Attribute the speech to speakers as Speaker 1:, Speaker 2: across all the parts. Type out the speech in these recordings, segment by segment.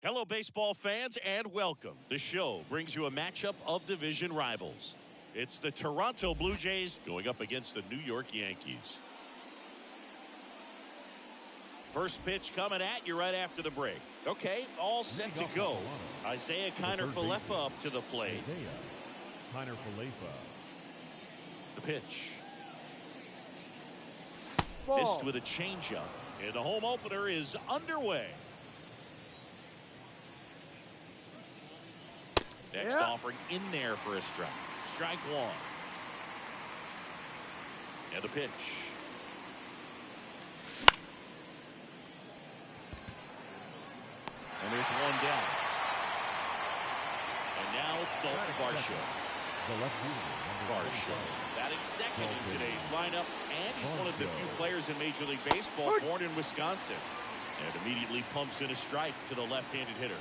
Speaker 1: Hello, baseball fans, and welcome. The show brings you a matchup of division rivals. It's the Toronto Blue Jays going up against the New York Yankees. First pitch coming at you right after the break. Okay, all set to go. Isaiah Kiner-Falefa up to the plate. The pitch.
Speaker 2: Ball.
Speaker 1: Missed with a changeup. And the home opener is underway. Next offering in there for a strike. Strike one. And the pitch. And there's one down. And now it's Dalton Varsho. Varsho batting second in today's lineup, and he's one of the few players in Major League Baseball born in Wisconsin. And immediately pumps in a strike to the left-handed hitter.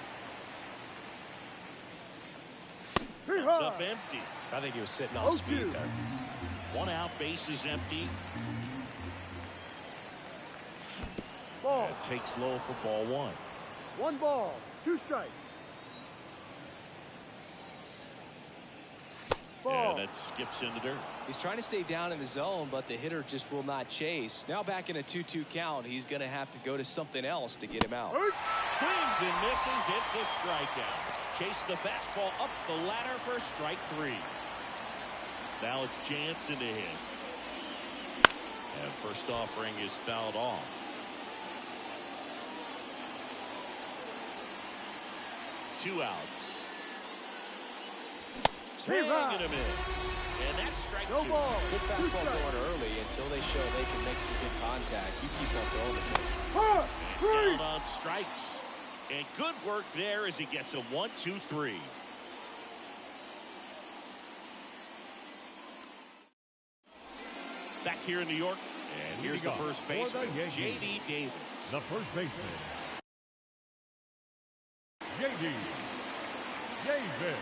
Speaker 1: Comes up empty.
Speaker 3: I think he was sitting off speed there.
Speaker 1: One out, base is empty.
Speaker 2: Ball.
Speaker 1: And takes low for ball one.
Speaker 2: 1 ball, 2 strikes. Ball.
Speaker 1: And that skips in the dirt.
Speaker 3: He's trying to stay down in the zone, but the hitter just will not chase. Now back in a 2-2 count, he's going to have to go to something else to get him out.
Speaker 1: Swings and misses. It's a strikeout. Chase the fastball up the ladder for strike 3. Now it's Jansen to hit. And first offering is fouled off. Two outs. Swing and a miss. And that's strike 2.
Speaker 3: Good fastball going early until they show they can make some good contact. You keep on throwing it.
Speaker 1: And down on strikes. And good work there as he gets a 1-2-3. Back here in New York, and here's the first baseman, J.D. Davis.
Speaker 4: The first baseman, J.D. Davis.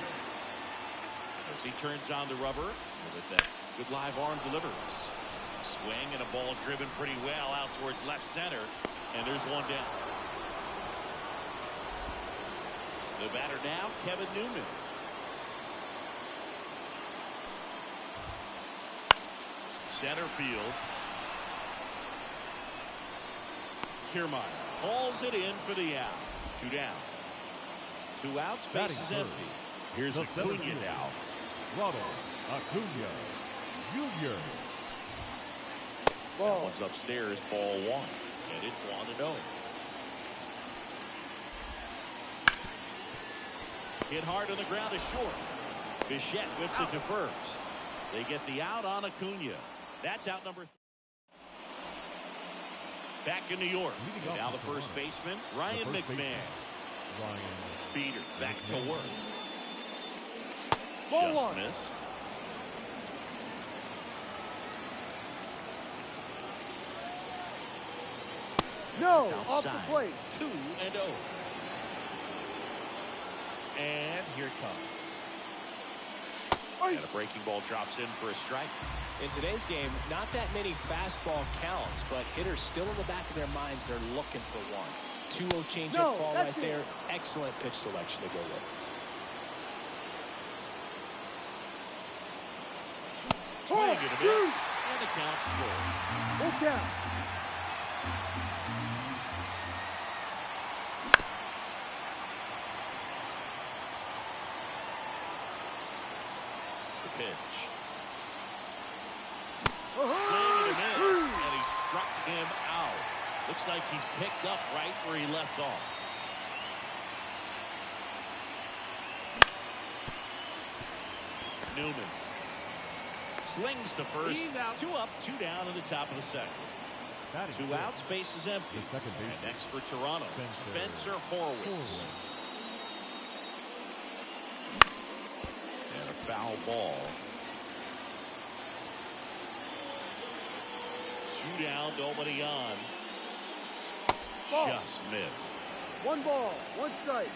Speaker 1: As he turns on the rubber with that good live arm delivers. Swing and a ball driven pretty well out towards left center, and there's one down. The batter now, Kevin Newman. Center field. Kiermaier hauls it in for the out. 2 down. 2 outs, base is empty. Here's Acuna now.
Speaker 4: Ronald Acuna Jr.
Speaker 1: That one's upstairs, ball 1. And it's 1-0. Hit hard on the ground is short. Bichette whips it to first. They get the out on Acuna. That's out number 3. Back in New York. Now the first baseman, Ryan McMahon. Beater back to work. Just missed.
Speaker 2: No, off the plate.
Speaker 1: 2-0. And here it comes. And a breaking ball drops in for a strike.
Speaker 3: In today's game, not that many fastball counts, but hitters still in the back of their minds, they're looking for one. 2-0 changeup call right there. Excellent pitch selection to go with.
Speaker 1: Swing and a miss, and the count's full.
Speaker 2: Look down.
Speaker 1: The pitch. Swing and a miss, and he struck him out. Looks like he's picked up right where he left off. Newman slings to first. 2 up, 2 down in the top of the second. 2 outs, base is empty. And next for Toronto, Spencer Horwitz. And a foul ball. 2 down, nobody on. Just missed.
Speaker 2: 1 ball, 1 strike.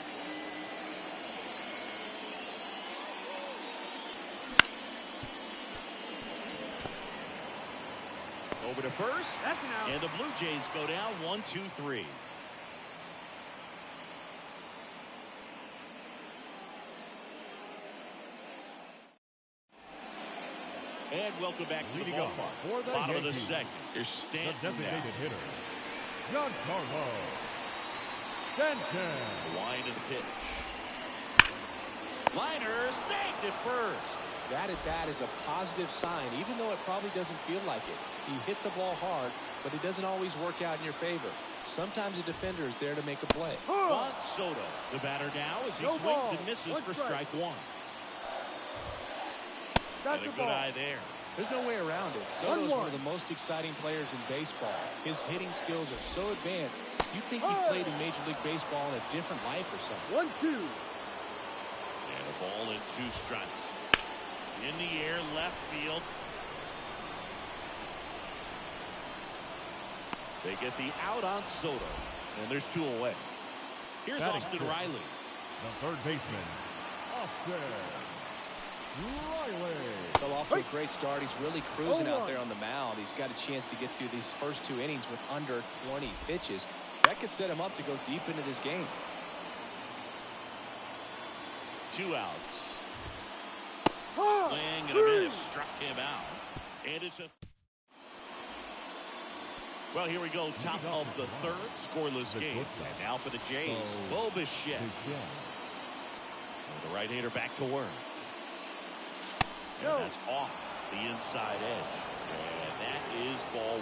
Speaker 1: Over to first.
Speaker 2: That's an out.
Speaker 1: And the Blue Jays go down 1-2-3. And welcome back to the
Speaker 4: Leading off
Speaker 1: ballpark.
Speaker 4: for the
Speaker 1: Bottom of the
Speaker 4: Yankees,
Speaker 1: second. You're
Speaker 4: the
Speaker 1: Stanton
Speaker 4: designated
Speaker 1: now.
Speaker 4: hitter, Giancarlo Stanton.
Speaker 1: Line of the pitch. Liner snagged at first.
Speaker 3: That at bat is a positive sign, even though it probably doesn't feel like it. He hit the ball hard, but it doesn't always work out in your favor. Sometimes a defender is there to make a play.
Speaker 1: Juan Soto, the batter now, as he
Speaker 2: No
Speaker 1: swings
Speaker 2: ball.
Speaker 1: and misses
Speaker 2: One
Speaker 1: for
Speaker 2: strike.
Speaker 1: strike one.
Speaker 2: Got
Speaker 1: And
Speaker 2: the
Speaker 1: a good
Speaker 2: ball.
Speaker 1: eye there.
Speaker 3: There's no way around it. Soto's one
Speaker 2: 1-1.
Speaker 3: of the most exciting players in baseball. His hitting skills are so advanced, you'd think he played in Major League Baseball in a different life or something.
Speaker 2: 1-2.
Speaker 1: And a ball and 2 strikes. In the air, left field. They get the out on Soto. And there's 2 away. Here's
Speaker 4: Batting
Speaker 1: Austin
Speaker 4: fifth,
Speaker 1: Riley.
Speaker 4: the third baseman, Austin Riley.
Speaker 3: Well, off to a great start. He's really cruising out
Speaker 2: 0-1.
Speaker 3: there on the mound. He's got a chance to get through these first 2 innings with under 20 pitches. That could set him up to go deep into this game.
Speaker 1: 2 outs.
Speaker 2: Ha!
Speaker 1: Sling and a miss. Struck him out. And it's a... Well, here we go. Top of the third. Scoreless game. And now for the Jays. Bo Bichette. The right-hander back to work. And
Speaker 2: No.
Speaker 1: that's off the inside edge. And that is ball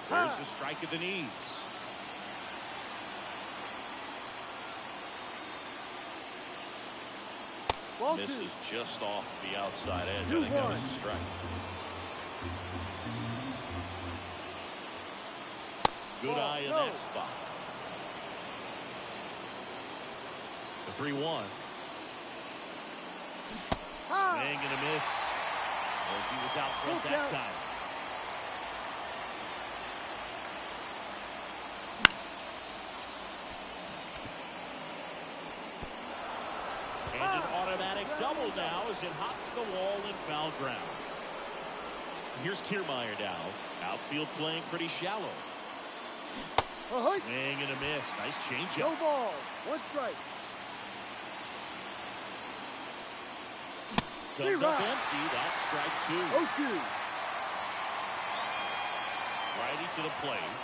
Speaker 1: 1. There's the strike at the knees.
Speaker 2: Ball 2.
Speaker 1: Misses just off the outside edge. I think that was a strike. Good
Speaker 2: Ball,
Speaker 1: eye in
Speaker 2: no.
Speaker 1: that spot. The 3-1.
Speaker 2: Ha!
Speaker 1: Swing and a miss. As he was out front
Speaker 2: Full
Speaker 1: that
Speaker 2: count.
Speaker 1: time. And an automatic double now as it hops the wall and foul ground. Here's Kiermaier now. Outfield playing pretty shallow.
Speaker 2: Ahoy.
Speaker 1: Swing and a miss. Nice changeup.
Speaker 2: No ball. 1 strike.
Speaker 1: Comes up
Speaker 2: Right.
Speaker 1: empty. That's strike 2.
Speaker 2: 0-2.
Speaker 1: Righty to the plate.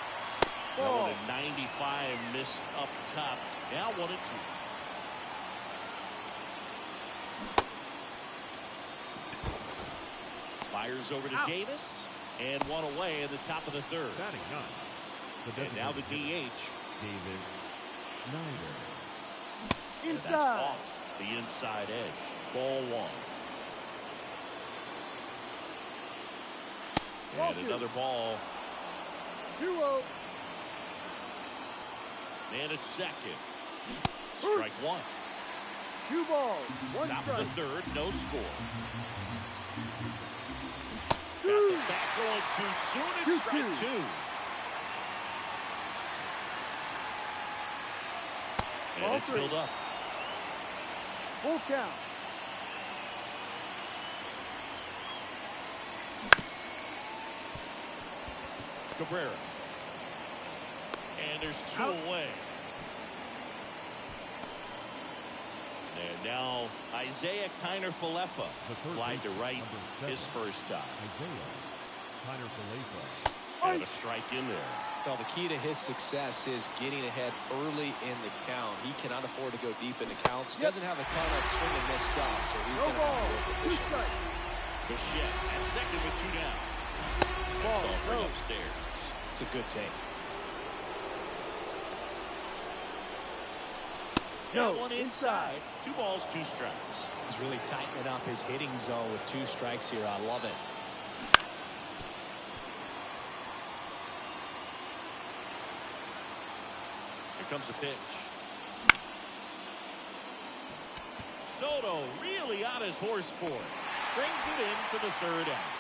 Speaker 2: Ball.
Speaker 1: Going to 95, missed up top. Now 1-2. Fires over to
Speaker 2: Out.
Speaker 1: Davis. And 1 away in the top of the third.
Speaker 4: Batting ninth, the
Speaker 1: And now the
Speaker 4: designated
Speaker 1: DH.
Speaker 4: David Snyder.
Speaker 1: And that's
Speaker 2: Inside.
Speaker 1: off the inside edge. Ball 1.
Speaker 2: Ball
Speaker 1: And
Speaker 2: 2.
Speaker 1: another ball.
Speaker 2: 2-0.
Speaker 1: And it's second. Strike 1.
Speaker 2: 2 balls. 1
Speaker 1: Top
Speaker 2: strike.
Speaker 1: of the third. No score. Got
Speaker 2: 2.
Speaker 1: the bat going too soon. It's
Speaker 2: 2-2.
Speaker 1: strike 2. And
Speaker 2: Ball
Speaker 1: it's
Speaker 2: 3.
Speaker 1: filled up.
Speaker 2: Full count.
Speaker 1: Cabrera. And there's 2
Speaker 2: Out.
Speaker 1: away. And now Isaiah Kiner-Falefa
Speaker 4: The third
Speaker 1: flied to
Speaker 4: baseman,
Speaker 1: right
Speaker 4: number 7,
Speaker 1: his first time.
Speaker 4: Isaiah Kiner-Falefa.
Speaker 1: And a strike in there.
Speaker 3: Well, the key to his success is getting ahead early in the count. He cannot afford to go deep into counts. Doesn't have a ton of swing and miss stuff, so he's
Speaker 2: No
Speaker 3: going to have
Speaker 2: ball.
Speaker 3: to work
Speaker 2: 2
Speaker 3: efficiently.
Speaker 2: strikes.
Speaker 1: Bichette at second with 2 down.
Speaker 2: Ball.
Speaker 1: That's
Speaker 2: No.
Speaker 1: upstairs.
Speaker 3: It's a good take.
Speaker 1: Now
Speaker 2: No,
Speaker 1: 1 inside. 2 balls, 2 strikes.
Speaker 3: He's really tightening up his hitting zone with 2 strikes here. I love it.
Speaker 1: Here comes the pitch. Soto really on his horse for it. Brings it in for the 3rd out.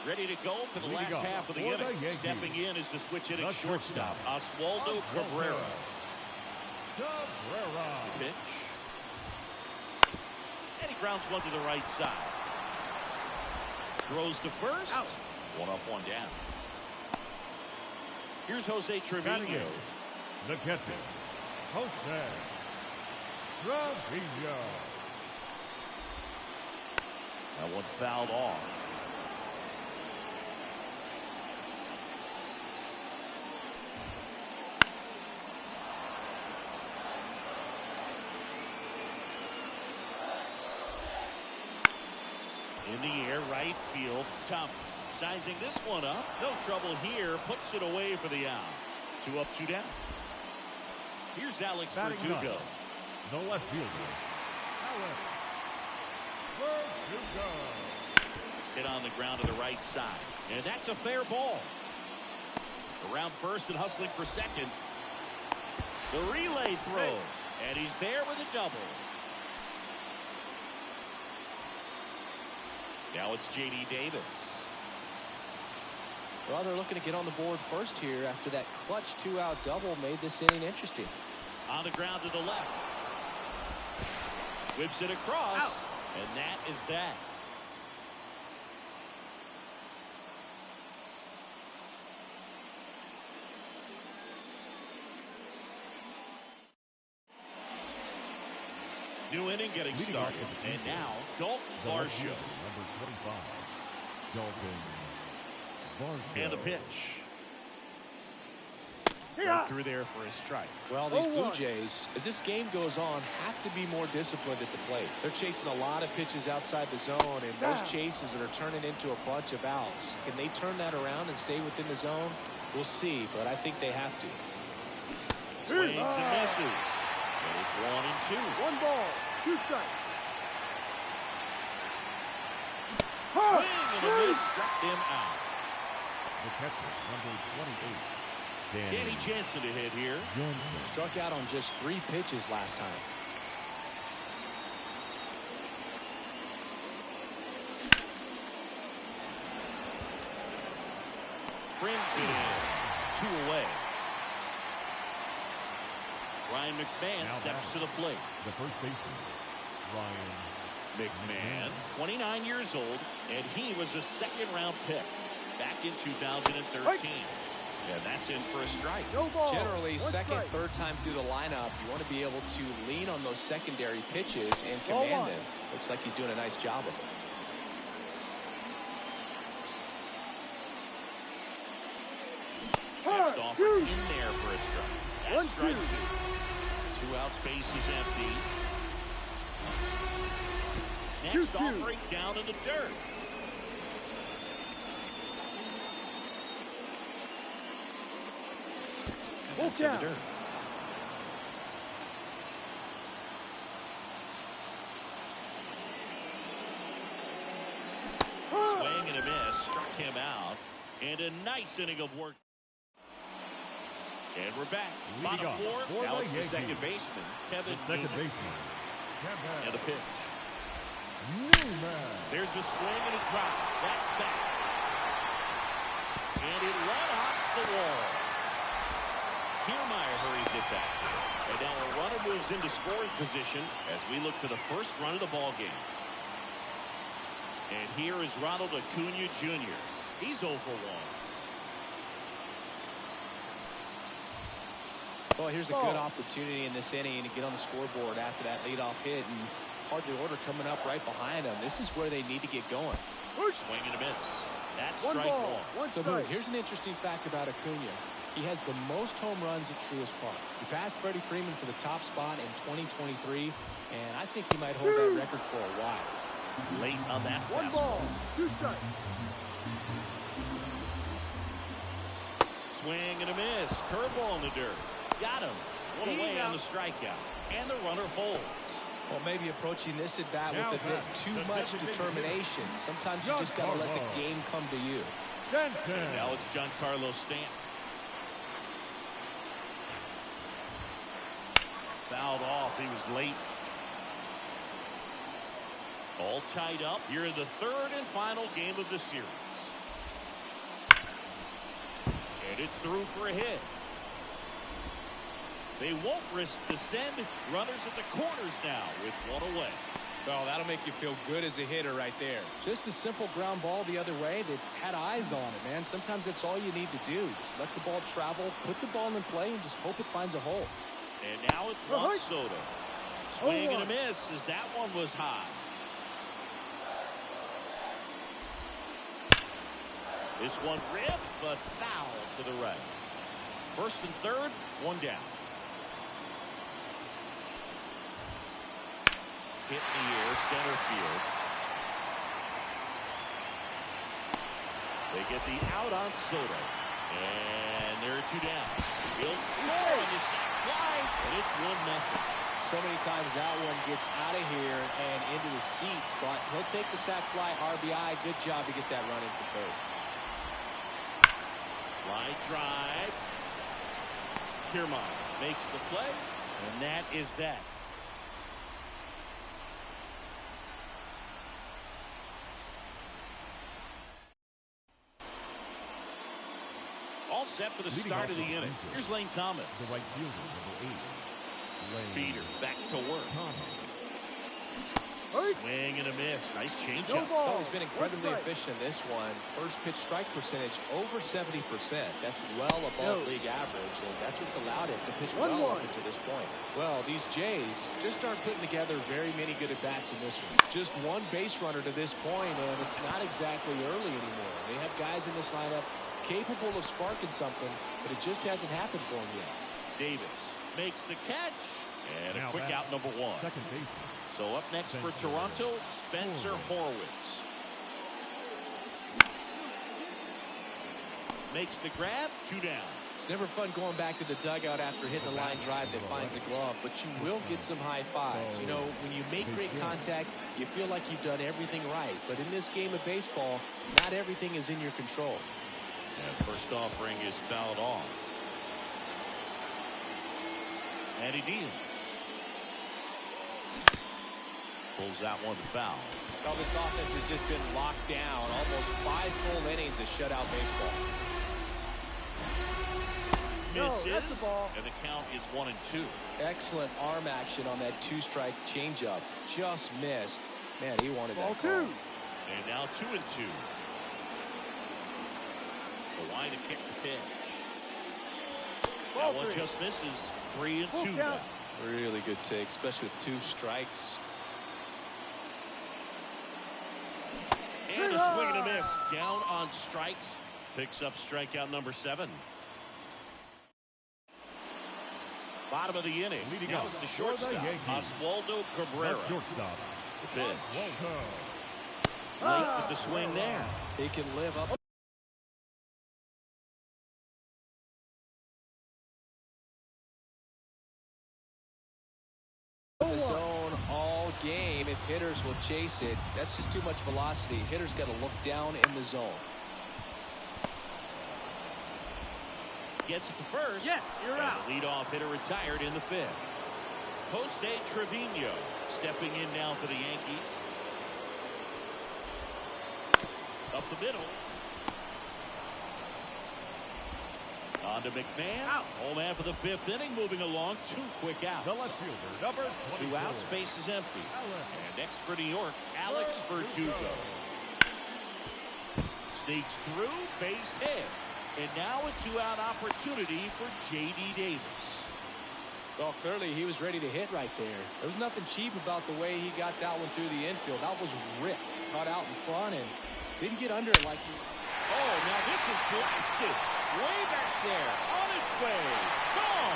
Speaker 1: Ready to go for the
Speaker 4: Leading
Speaker 1: last
Speaker 4: off
Speaker 1: half of the
Speaker 4: for the
Speaker 1: inning.
Speaker 4: Yankees,
Speaker 1: Stepping in is the switch hitting
Speaker 4: the
Speaker 1: shortstop,
Speaker 4: shortstop,
Speaker 1: Oswaldo Cabrera.
Speaker 4: Cabrera.
Speaker 1: Pitch. And he grounds one to the right side. Throws to first.
Speaker 2: Out.
Speaker 1: 1 up, 1 down. Here's Jose Trevino.
Speaker 4: The catcher, Jose Trevino.
Speaker 1: That one fouled off. In the air, right field, Thomas. Sizing this one up. No trouble here. Puts it away for the out. 2 up, 2 down. Here's Alex Verdugo.
Speaker 4: The left fielder, Alex Verdugo.
Speaker 1: Hit on the ground to the right side. And that's a fair ball. Around first and hustling for second. The relay throw. And he's there with a double. Now it's J.D. Davis.
Speaker 3: Well, they're looking to get on the board first here after that clutch 2-out double made this inning interesting.
Speaker 1: On the ground to the left. Whips it across. Out. And that is that. New inning getting started. And now, Dalton Varsho.
Speaker 4: Number 25, Dalton Varsho.
Speaker 1: And the pitch. Right through there for a strike.
Speaker 3: Well, these Blue Jays, as this game goes on, have to be more disciplined at the plate. They're chasing a lot of pitches outside the zone, and those chases are turning into a bunch of outs. Can they turn that around and stay within the zone? We'll see, but I think they have to.
Speaker 1: Swings and misses. And it's 1-2.
Speaker 2: 1 ball, 2 strikes.
Speaker 1: Swing and a miss, struck him out.
Speaker 4: The catcher, number 28,
Speaker 1: Danny Jansen to hit here.
Speaker 3: Struck out on just 3 pitches last time.
Speaker 1: Brings it in. 2 away. Ryan McMahon
Speaker 4: Now
Speaker 1: steps to the plate.
Speaker 4: The first baseman, Ryan
Speaker 1: McMahon, 29 years old, and he was a second-round pick back in 2013. And that's in for a strike.
Speaker 2: No ball.
Speaker 3: Generally,
Speaker 2: 1
Speaker 3: second,
Speaker 2: strike.
Speaker 3: third time through the lineup, you want to be able to lean on those secondary pitches and command them. Looks like he's doing a nice job of it.
Speaker 1: Next offer in there for a strike. That's strike 2. 2 out, space is empty. Next offering down in the dirt.
Speaker 2: Full count.
Speaker 1: Swing and a miss, struck him out, and a nice inning of work. And we're back. Bottom 4. Now it's the second baseman, Kevin Newman. And a pitch. There's a swing and a drop. That's back. And it one-hops the wall. Kiermaier hurries it back. And now a runner moves into scoring position as we look for the first run of the ball game. And here is Ronald Acuna Jr. He's 0 for 1.
Speaker 3: Well, here's a good opportunity in this inning to get on the scoreboard after that leadoff hit, and hardly order coming up right behind them. This is where they need to get going.
Speaker 1: Swing and a miss. That's strike 1.
Speaker 3: So here's an interesting fact about Acuna. He has the most home runs at Truist Park. He passed Freddie Freeman for the top spot in 2023, and I think he might hold that record for a while.
Speaker 1: Late on that
Speaker 2: 1 ball, 2 strikes.
Speaker 1: Swing and a miss. Curveball in the dirt. Got him. 1 away on the strikeout. And the runner holds.
Speaker 3: Well, maybe approaching this at bat with a bit too much determination. Sometimes you just got to let the game come to you.
Speaker 1: Now it's Giancarlo Stanton. Fouled off. He was late. All tied up here in the 3rd and final game of the series. And it's through for a hit. They won't risk the send. Runners at the corners now with 1 away.
Speaker 3: Oh, that'll make you feel good as a hitter right there. Just a simple ground ball the other way that had eyes on it, man. Sometimes that's all you need to do. Just let the ball travel, put the ball in play, and just hope it finds a hole.
Speaker 1: And now it's Juan Soto. Swing and a miss as that one was high. This one ripped, but foul to the right. First and third, one down. Hit in the air, center field. They get the out on Soto. And there are two down. He'll score on the sac fly, and it's 1-0.
Speaker 3: So many times that one gets out of here and into the seats, but he'll take the sac fly RBI. Good job to get that run in for third.
Speaker 1: Line drive. Kiermaier makes the play, and that is that. All set for the start of the inning. Here's Lane Thomas.
Speaker 4: The right fielder, number 8.
Speaker 1: Beater back to work. Swing and a miss. Nice changeup.
Speaker 3: Oh, he's been incredibly efficient in this one. First pitch strike percentage over 70%. That's well above league average, and that's what's allowed it to pitch well up to this point. Well, these Jays just aren't putting together very many good at-bats in this one. Just one base runner to this point, and it's not exactly early anymore. They have guys in this lineup capable of sparking something, but it just hasn't happened for them yet.
Speaker 1: Davis makes the catch, and a quick out, number 1.
Speaker 4: Second baseman.
Speaker 1: So up next for Toronto, Spencer Horwitz. Makes the grab, 2 down.
Speaker 3: It's never fun going back to the dugout after hitting a line drive that finds a glove, but you will get some high fives. You know, when you make great contact, you feel like you've done everything right. But in this game of baseball, not everything is in your control.
Speaker 1: And first offering is fouled off. And he deals. Pulls that one foul.
Speaker 3: Well, this offense has just been locked down. Almost 5 full innings of shutout baseball.
Speaker 1: Misses, and the count is 1-2.
Speaker 3: Excellent arm action on that 2-strike changeup. Just missed. Man, he wanted that call.
Speaker 1: And now 2-2. The line to kick the pitch. That one just misses. 3-2 now.
Speaker 3: Really good take, especially with 2 strikes.
Speaker 1: And a swing and a miss. Down on strikes. Picks up strikeout number 7. Bottom of the inning. Now it's the shortstop, Oswaldo Cabrera.
Speaker 4: Shortstop.
Speaker 1: The pitch. Late with the swing there.
Speaker 3: He can live up. The zone all game. If hitters will chase it, that's just too much velocity. Hitters got to look down in the zone.
Speaker 1: Gets it to first.
Speaker 2: Yes, you're out.
Speaker 1: The leadoff hitter retired in the 5th. Jose Trevino stepping in now for the Yankees. Up the middle. On to McMahon.
Speaker 2: Out.
Speaker 1: Home man for the 5th inning. Moving along. 2 quick outs.
Speaker 4: The left fielder, number 24.
Speaker 1: 2 outs. Base is empty. And next for New York, Alex Verdugo. Sneaks through. Base hit. And now a 2-out opportunity for J.D. Davis.
Speaker 3: Well, clearly he was ready to hit right there. There was nothing cheap about the way he got that one through the infield. That was ripped. Caught out in front and didn't get under it like he...
Speaker 1: Oh, now this is blasted. Way back there. On its way. Gone.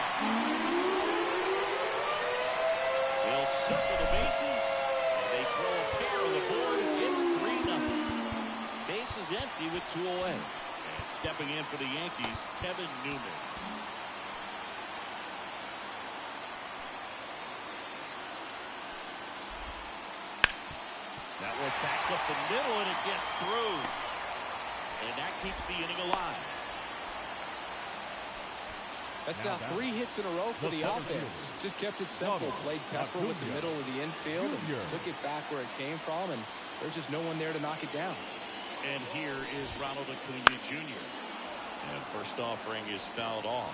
Speaker 1: They'll circle the bases. And they throw a pair on the board. It's 3-0. Base is empty with 2 away. And stepping in for the Yankees, Kevin Newman. That was backed up the middle, and it gets through. And that keeps the inning alive.
Speaker 3: That's now 3 hits in a row for the offense. Just kept it simple. Played pepper with the middle of the infield and took it back where it came from, and there's just no one there to knock it down.
Speaker 1: And here is Ronald Acuna Jr. And first offering is fouled off.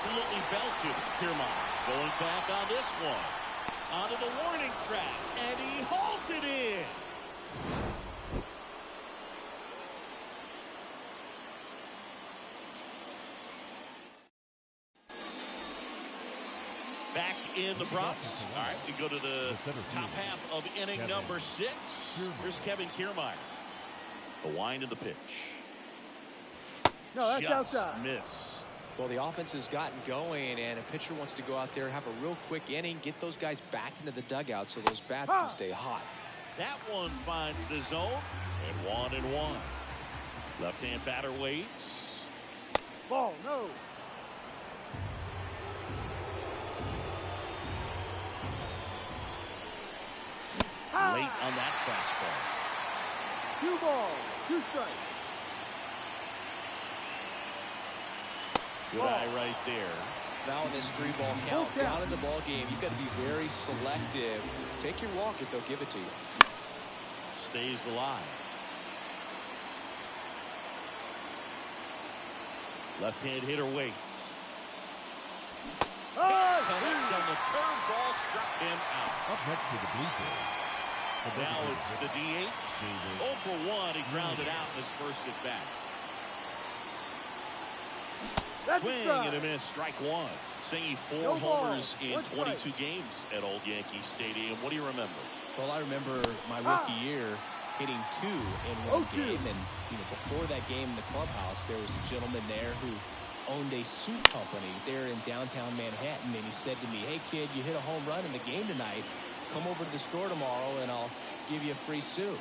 Speaker 1: absolutely belted. Kiermaier going back on this one. Onto the warning track, and he hauls it in. Back in the Bronx. All right, we go to the top half of inning number 6. Here's Kevin Kiermaier. The wind of the pitch.
Speaker 2: No, that's
Speaker 1: Just
Speaker 2: outside.
Speaker 1: missed.
Speaker 3: Well, the offense has gotten going, and a pitcher wants to go out there, have a real quick inning, get those guys back into the dugout so those bats can stay hot.
Speaker 1: That one finds the zone, and 1-1. Left-hand batter waits.
Speaker 2: Ball, no.
Speaker 1: Late on that fastball.
Speaker 2: 2 balls, 2 strikes.
Speaker 1: Good eye right there.
Speaker 3: Now in this 3-ball count, down in the ball game, you've got to be very selective. Take your walk if they'll give it to you.
Speaker 1: Stays alive. Left-hand hitter waits. Connect on the curveball, struck him out.
Speaker 4: Up next to the bleachers.
Speaker 1: Now it's the DH. 0 for 1. He grounded out in his first at bat. Swing and a miss. Strike 1. Singing 4 homers in 22 games at Old Yankee Stadium. What do you remember?
Speaker 3: Well, I remember my rookie year hitting 2 in one game, and before that game in the clubhouse, there was a gentleman there who owned a suit company there in downtown Manhattan, and he said to me, "Hey kid, you hit a home run in the game tonight. Come over to the store tomorrow, and I'll give you a free suit."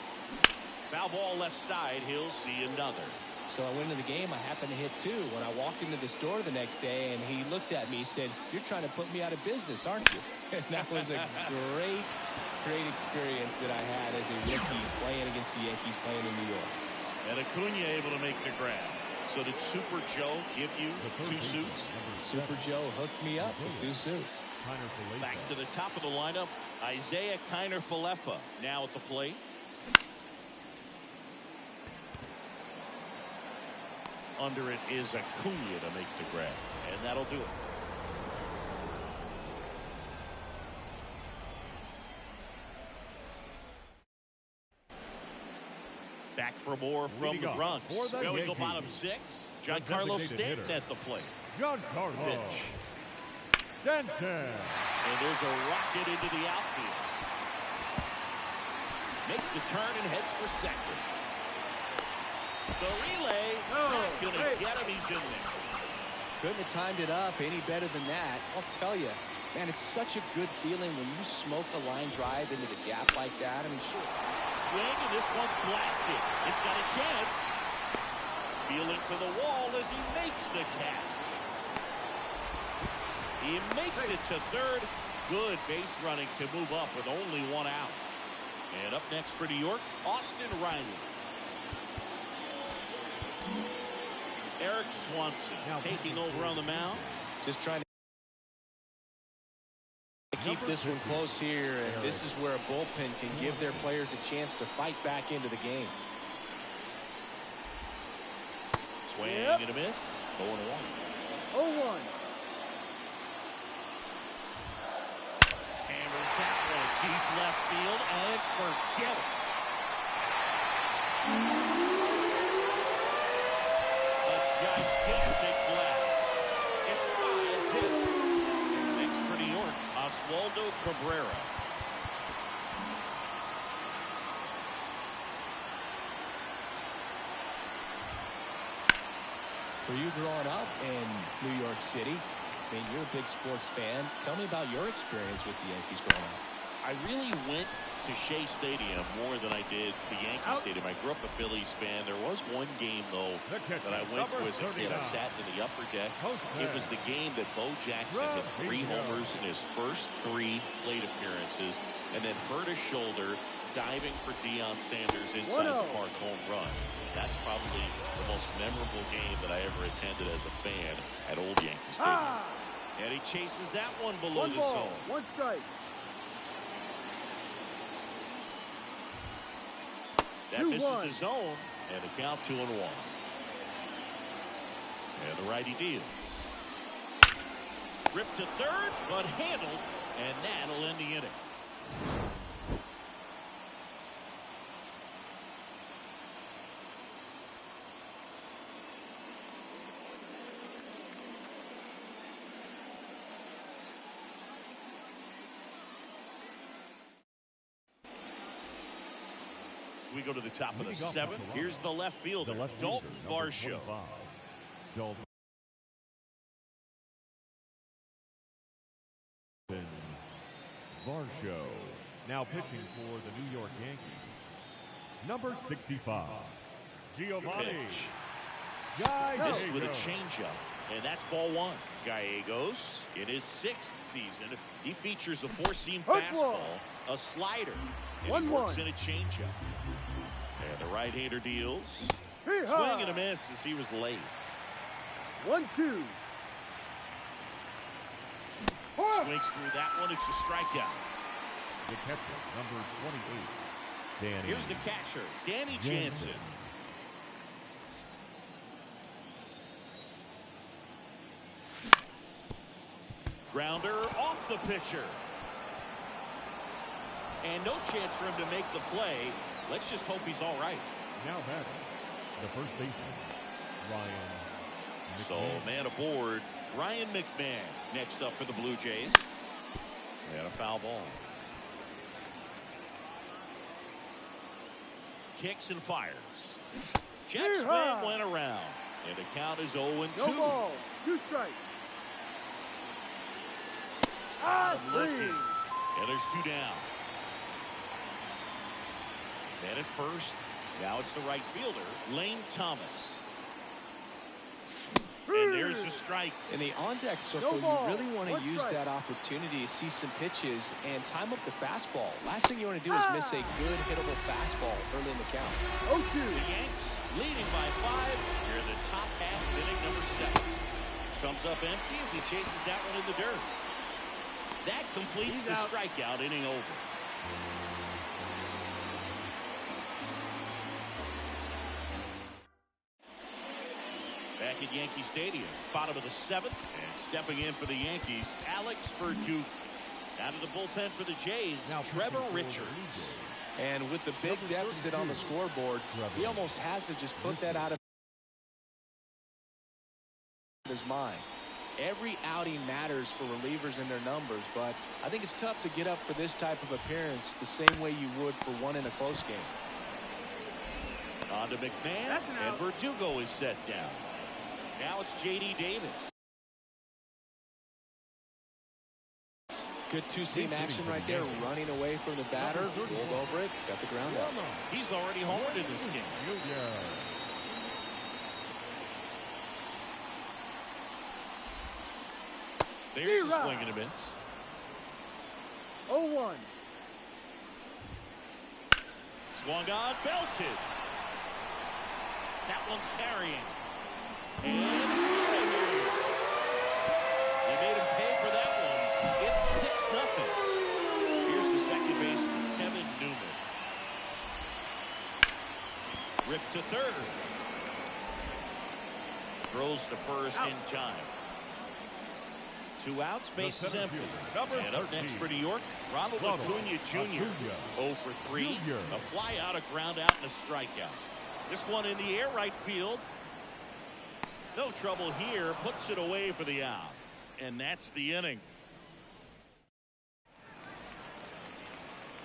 Speaker 1: Foul ball left side. He'll see another.
Speaker 3: So I went into the game. I happened to hit 2. When I walked into the store the next day, and he looked at me, he said, "You're trying to put me out of business, aren't you?" And that was a great experience that I had as a rookie playing against the Yankees, playing in New York.
Speaker 1: And Acuna able to make the grab. So did Super Joe give you 2 suits?
Speaker 3: Super Joe hooked me up with 2 suits.
Speaker 1: Back to the top of the lineup, Isaiah Kiner-Falefa now at the plate. Under it is Acuna to make the grab, and that'll do it. Back for more from the Bronx. Well, we go bottom 6. Giancarlo Stanton at the plate.
Speaker 4: Giancarlo
Speaker 1: Pitch.
Speaker 4: Stanton.
Speaker 1: And there's a rocket into the outfield. Makes the turn and heads for second. The relay, not going to get him. He's in there.
Speaker 3: Couldn't have timed it up any better than that. I'll tell you, man, it's such a good feeling when you smoke a line drive into the gap like that. I mean, sure.
Speaker 1: Swing, and this one's blasted. It's got a chance. Feeling for the wall as he makes the catch. He makes it to third. Good base running to move up with only 1 out. And up next for New York, Austin Riley. Eric Swanson taking over on the mound.
Speaker 3: Just trying to keep this one close here, and this is where a bullpen can give their players a chance to fight back into the game.
Speaker 1: Swing and a miss. 0-1.
Speaker 2: 0-1.
Speaker 1: Hammers that one deep left field, and forget it. Gigantic blast. It's 5-0. Next for New York, Oswaldo Cabrera.
Speaker 3: For you growing up in New York City, I mean, you're a big sports fan. Tell me about your experience with the Yankees growing up.
Speaker 1: I really went to Shea Stadium more than I did to Yankee Stadium. I grew up a Phillies fan. There was one game, though, that I went to as a kid. I sat in the upper deck. It was the game that Bo Jackson hit 3 homers in his first 3 plate appearances and then hurt his shoulder diving for Deion Sanders inside the park home run. That's probably the most memorable game that I ever attended as a fan at Old Yankee Stadium. And he chases that one below the zone.
Speaker 2: 1 strike.
Speaker 1: That misses the zone, and the count 2-1. And the righty deals. Ripped to third, but handled, and that'll end the inning. We go to the top of the seventh. Here's the left fielder, Dalton Varsho.
Speaker 4: Dalton Varsho, now pitching for the New York Yankees. Number 65, Giovanni Gallegos.
Speaker 1: This with a changeup, and that's ball one. Gallegos, in his 6th season, he features a four-seam fastball, a slider, and he works in a changeup. And the right-hander deals. Swing and a miss as he was late.
Speaker 2: 1-2.
Speaker 1: Swings through that one. It's a strikeout.
Speaker 4: The catcher, number 28, Danny.
Speaker 1: Here's the catcher, Danny Jansen. Grounder off the pitcher. And no chance for him to make the play. Let's just hope he's all right.
Speaker 4: Now batting, the first baseman, Ryan McMahon.
Speaker 1: So, man aboard, Ryan McMahon next up for the Blue Jays. And a foul ball. Kicks and fires. Jet swing went around. And the count is 0-2.
Speaker 2: No ball. 2 strikes.
Speaker 1: Looking. And there's 2 down. Man at first. Now it's the right fielder, Lane Thomas. And there's a strike.
Speaker 3: In the on-deck circle, you really want to use that opportunity to see some pitches and time up the fastball. Last thing you want to do is miss a good hittable fastball early in the count.
Speaker 2: 0-2.
Speaker 1: The Yanks leading by 5 here in the top half of inning number 7. Comes up empty as he chases that one in the dirt. That completes the strikeout. Inning over. Back at Yankee Stadium, bottom of the 7th, and stepping in for the Yankees, Alex Verdugo. Out of the bullpen for the Jays, now Trevor Richards.
Speaker 3: And with the big deficit on the scoreboard, he almost has to just put that out of his mind. Every outing matters for relievers and their numbers, but I think it's tough to get up for this type of appearance the same way you would for one in a close game.
Speaker 1: On to McMahon, and Verdugo is set down. Now it's J.D. Davis.
Speaker 3: Good two-seam action right there, running away from the batter, rolled over it, got the ground out.
Speaker 1: He's already homered in this game. There's the swing and a miss.
Speaker 2: 0-1.
Speaker 1: Swung on, belted. That one's carrying. And he made him pay for that one. It's 6-0. Here's the second baseman, Kevin Newman. Ripped to third. Throws to first in time. 2 outs, bases empty. And up next for New York, Ronald Acuna Jr. 0 for 3. A fly out, a ground out, and a strikeout. This one in the air, right field. No trouble here. Puts it away for the out. And that's the inning.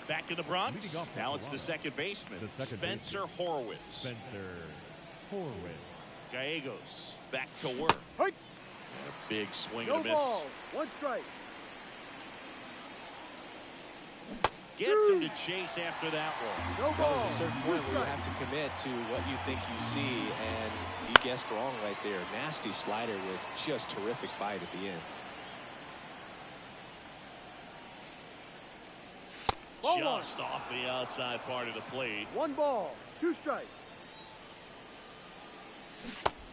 Speaker 1: Back in the Bronx. Now it's the second baseman, Spencer Horwitz. Gallegos back to work. And a big swing and a miss.
Speaker 2: Ball. 1 strike.
Speaker 1: Gets him to chase after that one.
Speaker 2: No ball.
Speaker 3: There's a certain point where you have to commit to what you think you see, and he guessed wrong right there. Nasty slider with just terrific bite at the end.
Speaker 1: Just off the outside part of the plate.
Speaker 2: 1 ball. 2 strikes.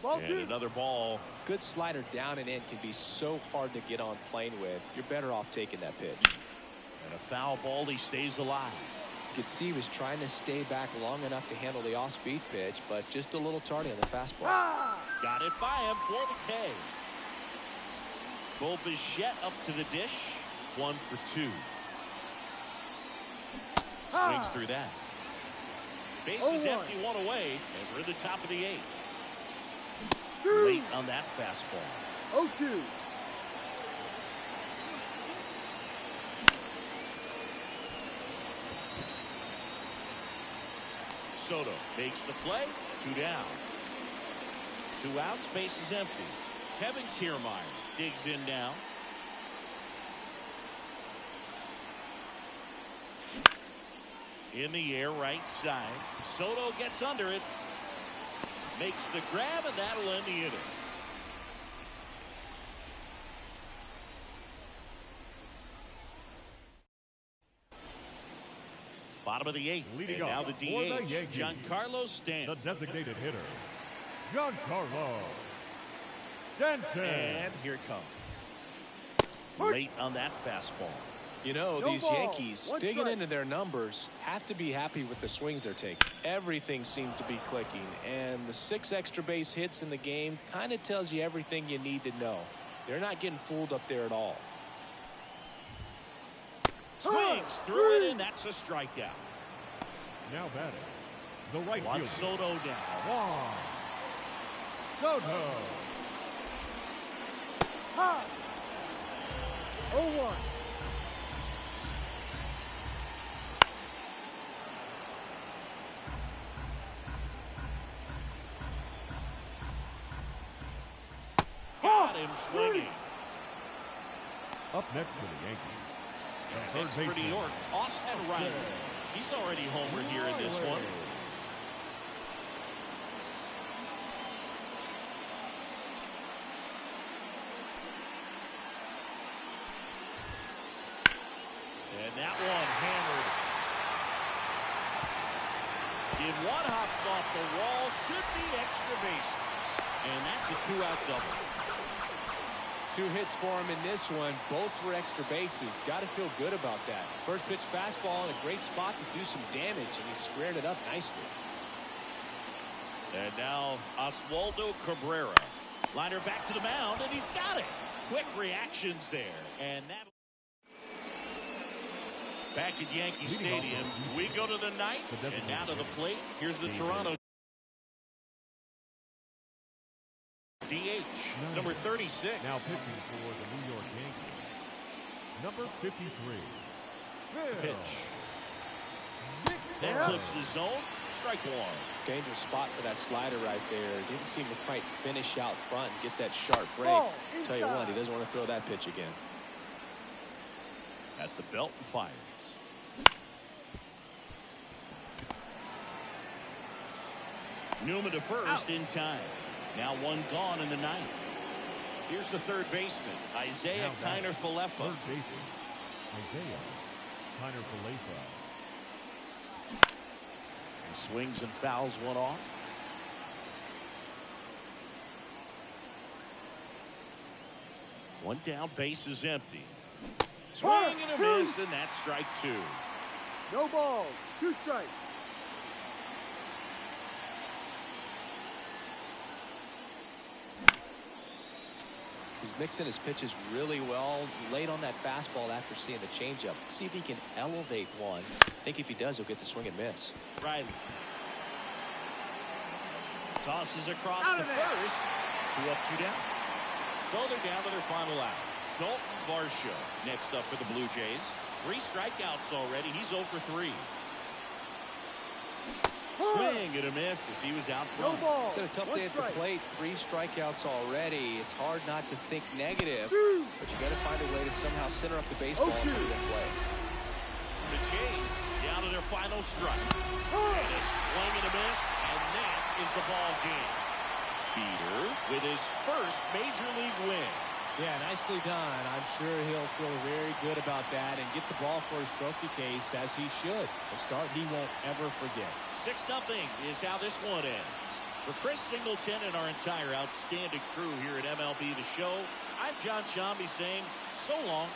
Speaker 2: Ball
Speaker 1: And
Speaker 2: 2.
Speaker 1: another ball.
Speaker 3: Good slider down and in can be so hard to get on plane with. You're better off taking that pitch.
Speaker 1: And a foul ball. He stays alive.
Speaker 3: You could see he was trying to stay back long enough to handle the off-speed pitch, but just a little tardy on the fastball.
Speaker 1: Got it by him for the K. Bo Bichette up to the dish. 1 for 2. Swings through that. Bases empty, 1 away, and we're in the top of the 8th. Late on that fastball.
Speaker 2: 0-2.
Speaker 1: Soto makes the play. 2 down. 2 outs, bases empty. Kevin Kiermaier digs in now. In the air, right side. Soto gets under it. Makes the grab, and that'll end the inning. Bottom of the 8th.
Speaker 4: Leading
Speaker 1: and now
Speaker 4: off
Speaker 1: the
Speaker 4: for the
Speaker 1: DH,
Speaker 4: Yankees,
Speaker 1: Giancarlo Stanton.
Speaker 4: the designated hitter, Giancarlo Stanton.
Speaker 1: And here it comes. Late on that fastball.
Speaker 3: You know,
Speaker 2: No
Speaker 3: these
Speaker 2: ball.
Speaker 3: Yankees,
Speaker 2: 1
Speaker 3: digging
Speaker 2: strike.
Speaker 3: into their numbers, have to be happy with the swings they're taking. Everything seems to be clicking, and the 6 extra base hits in the game kind of tells you everything you need to know. They're not getting fooled up there at all.
Speaker 1: Swings through it, and that's a strikeout.
Speaker 4: Now batting, the right
Speaker 1: Juan
Speaker 4: fielder,
Speaker 1: Soto down.
Speaker 4: Juan Soto.
Speaker 2: Ha! 0-1.
Speaker 1: Got him swinging.
Speaker 4: Up next for the Yankees, the
Speaker 1: Next
Speaker 4: third
Speaker 1: for New
Speaker 4: baseman,
Speaker 1: York, Austin Riley. He's already homered here in this one. And that one hammered. If one hops off the wall, should be extra bases. And that's a 2-out double.
Speaker 3: 2 hits for him in this one. Both were extra bases. Got to feel good about that. First pitch fastball in a great spot to do some damage, and he squared it up nicely.
Speaker 1: And now Oswaldo Cabrera. Liner back to the mound, and he's got it. Quick reactions there. And that. Back at Yankee Stadium, we go to the 9th, and now to the plate. Here's the Toronto DH, number 36.
Speaker 4: Now pitching for the New York Yankees, number 53.
Speaker 1: Pitch. That clips the zone. Strike 1.
Speaker 3: Dangerous spot for that slider right there. Didn't seem to quite finish out front and get that sharp break.
Speaker 2: Ball,
Speaker 3: Tell you what,
Speaker 2: inside.
Speaker 3: he doesn't want to throw that pitch again.
Speaker 1: At the belt and fires. Newman to first in time. Now 1 gone in the 9th. Here's the third baseman, Isaiah
Speaker 4: Now batting,
Speaker 1: Kiner-Falefa.
Speaker 4: Third baseman, Isaiah Kiner-Falefa.
Speaker 1: He swings and fouls one off. One down, base is empty. Swing and a miss, and that's strike 2.
Speaker 2: No balls. 2 strikes.
Speaker 3: He's mixing his pitches really well late on that fastball after seeing the changeup. See if he can elevate one. I think if he does, he'll get the swing and miss.
Speaker 1: Riley tosses across
Speaker 2: Out
Speaker 1: to
Speaker 2: of there.
Speaker 1: first. 2 up, 2 down. So they're down to their final out. Dalton Varsho next up for the Blue Jays. 3 strikeouts already. He's 0 for 3. Swing and a miss as he was out
Speaker 2: No
Speaker 1: front.
Speaker 2: ball.
Speaker 3: It's been a tough
Speaker 2: 1
Speaker 3: day at the
Speaker 2: strike.
Speaker 3: plate. 3 strikeouts already. It's hard not to think negative,
Speaker 2: 2.
Speaker 3: but you got to find a way to somehow center up the baseball and put it in play.
Speaker 1: The Jays down to their final strike. And a swing and a miss, and that is the ball game. Beater with his first major league win.
Speaker 3: Yeah, nicely done. I'm sure he'll feel very good about that and get the ball for his trophy case, as he should. A start he won't ever forget.
Speaker 1: 6-0 is how this one ends. For Chris Singleton and our entire outstanding crew here at MLB The Show, I'm John Shambi saying so long.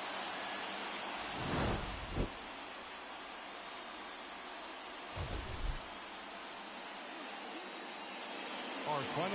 Speaker 4: Our final